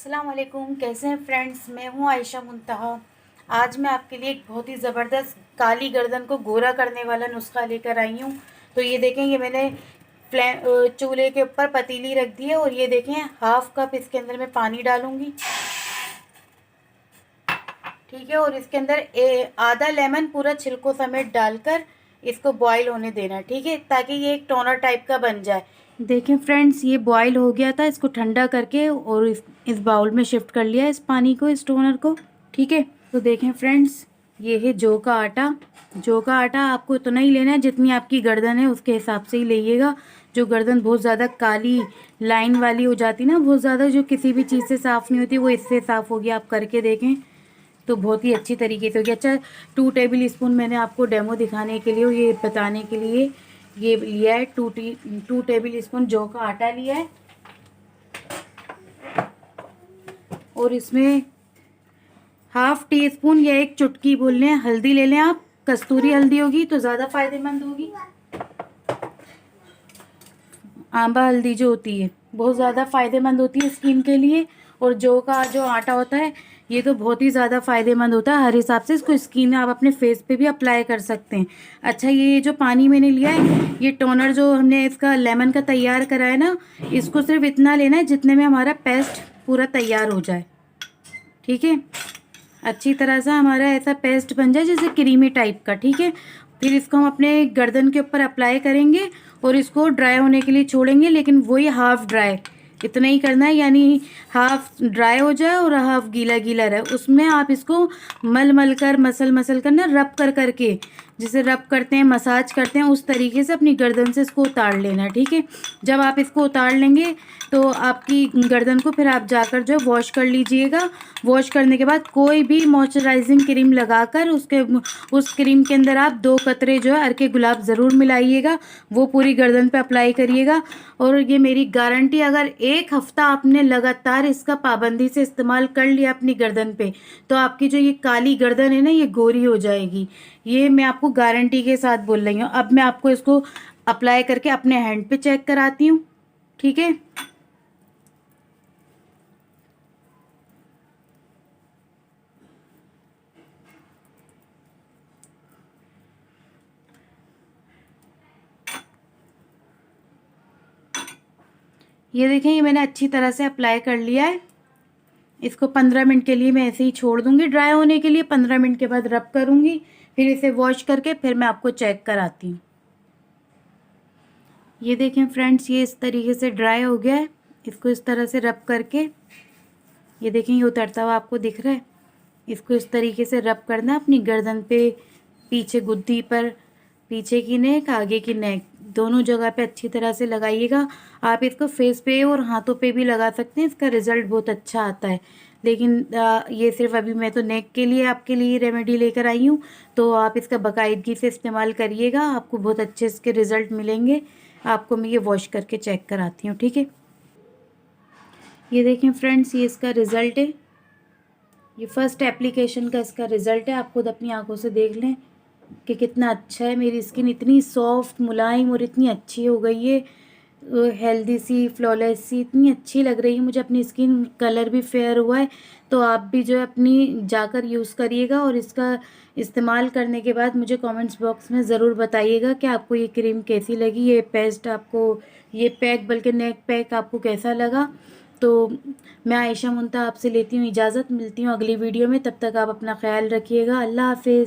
अस्सलाम वालेकुम। कैसे हैं फ्रेंड्स? मैं हूं आयशा मुंतहा। आज मैं आपके लिए एक बहुत ही ज़बरदस्त काली गर्दन को गोरा करने वाला नुस्खा लेकर आई हूं। तो ये देखें, ये मैंने चूल्हे के ऊपर पतीली रख दी है और ये देखें हाफ कप इसके अंदर मैं पानी डालूंगी। ठीक है, और इसके अंदर आधा लेमन पूरा छिलको समेत डालकर इसको बॉईल होने देना। ठीक है, ताकि ये एक टोनर टाइप का बन जाए। देखें फ्रेंड्स, ये बॉईल हो गया था। इसको ठंडा करके और इस बाउल में शिफ्ट कर लिया इस पानी को, इस टोनर को। ठीक है, तो देखें फ्रेंड्स, ये है जौ का आटा। जौ का आटा आपको इतना ही लेना है जितनी आपकी गर्दन है उसके हिसाब से ही लीजिएगा। जो गर्दन बहुत ज़्यादा काली लाइन वाली हो जाती ना, बहुत ज़्यादा, जो किसी भी चीज़ से साफ़ नहीं होती, वो इससे साफ़ होगी। आप करके देखें तो बहुत ही अच्छी तरीके से होगी। अच्छा, 2 टेबल स्पून मैंने आपको डेमो दिखाने के लिए, ये बताने के लिए ये लिया है। 2 टेबल स्पून जौ का आटा लिया है और इसमें हाफ टी स्पून या 1 चुटकी बोल लें हल्दी ले लें आप। कस्तूरी हल्दी होगी तो ज़्यादा फायदेमंद होगी। आंबा हल्दी जो होती है बहुत ज़्यादा फायदेमंद होती है स्किन के लिए। और जौ का जो आटा होता है ये तो बहुत ही ज़्यादा फायदेमंद होता है हर हिसाब से। इसको स्किन आप अपने फेस पे भी अप्लाई कर सकते हैं। अच्छा, ये जो पानी मैंने लिया है, ये टोनर जो हमने इसका लेमन का तैयार करा है ना, इसको सिर्फ इतना लेना है जितने में हमारा पेस्ट पूरा तैयार हो जाए। ठीक है, अच्छी तरह से हमारा ऐसा पेस्ट बन जाए जैसे क्रीमी टाइप का। ठीक है, फिर इसको हम अपने गर्दन के ऊपर अप्लाई करेंगे और इसको ड्राई होने के लिए छोड़ेंगे, लेकिन वही हाफ ड्राई इतना ही करना है, यानी हाफ ड्राई हो जाए और हाफ गीला गीला रहे। उसमें आप इसको मल कर मसल कर ना, रब कर करके, जैसे रब करते हैं, मसाज करते हैं, उस तरीके से अपनी गर्दन से इसको उतार लेना है। ठीक है, जब आप इसको उतार लेंगे तो आपकी गर्दन को फिर आप जाकर जो है वॉश कर लीजिएगा। वॉश करने के बाद कोई भी मॉइस्चराइजिंग क्रीम लगाकर उस क्रीम के अंदर आप 2 कतरे जो है अरके गुलाब ज़रूर मिलाइएगा, वो पूरी गर्दन पे अप्लाई करिएगा। और ये मेरी गारंटी, अगर 1 हफ्ता आपने लगातार इसका पाबंदी से इस्तेमाल कर लिया अपनी गर्दन पे, तो आपकी जो ये काली गर्दन है ना, ये गोरी हो जाएगी। ये मैं आपको गारंटी के साथ बोल रही हूँ। अब मैं आपको इसको अप्लाई करके अपने हैंड पे चेक कराती हूँ। ठीक है, ये देखें, ये मैंने अच्छी तरह से अप्लाई कर लिया है। इसको 15 मिनट के लिए मैं ऐसे ही छोड़ दूंगी ड्राई होने के लिए। 15 मिनट के बाद रब करूंगी, फिर इसे वॉश करके फिर मैं आपको चेक कराती हूँ। ये देखें फ्रेंड्स, ये इस तरीके से ड्राई हो गया है। इसको इस तरह से रब करके, ये देखें ये उतरता हुआ आपको दिख रहा है। इसको इस तरीके से रब करना अपनी गर्दन पे, पीछे गुद्दी पर, पीछे की नेक, आगे की नेक, दोनों जगह पे अच्छी तरह से लगाइएगा। आप इसको फेस पे और हाथों पे भी लगा सकते हैं, इसका रिज़ल्ट बहुत अच्छा आता है। लेकिन ये सिर्फ अभी मैं तो नेक के लिए आपके लिए रेमेडी लेकर आई हूँ, तो आप इसका बाकायदगी से इस्तेमाल करिएगा, आपको बहुत अच्छे इसके रिज़ल्ट मिलेंगे। आपको मैं ये वॉश करके चेक कराती हूँ। ठीक है, ये देखें फ्रेंड्स, ये इसका रिज़ल्ट है। ये फर्स्ट एप्लीकेशन का इसका रिज़ल्ट है। आप खुद अपनी आंखों से देख लें कि कितना अच्छा है। मेरी स्किन इतनी सॉफ्ट, मुलायम और इतनी अच्छी हो गई है, हेल्दी सी, फ्लॉलेस सी, इतनी अच्छी लग रही है मुझे। अपनी स्किन कलर भी फेयर हुआ है। तो आप भी जो है अपनी जाकर यूज़ करिएगा और इसका इस्तेमाल करने के बाद मुझे कमेंट्स बॉक्स में ज़रूर बताइएगा कि आपको ये क्रीम कैसी लगी, ये पेस्ट आपको, ये पैक, बल्कि नेक पैक आपको कैसा लगा। तो मैं आयशा मुंतहा आपसे लेती हूँ इजाज़त। मिलती हूँ अगली वीडियो में, तब तक आप अपना ख्याल रखिएगा। अल्लाह हाफिज़।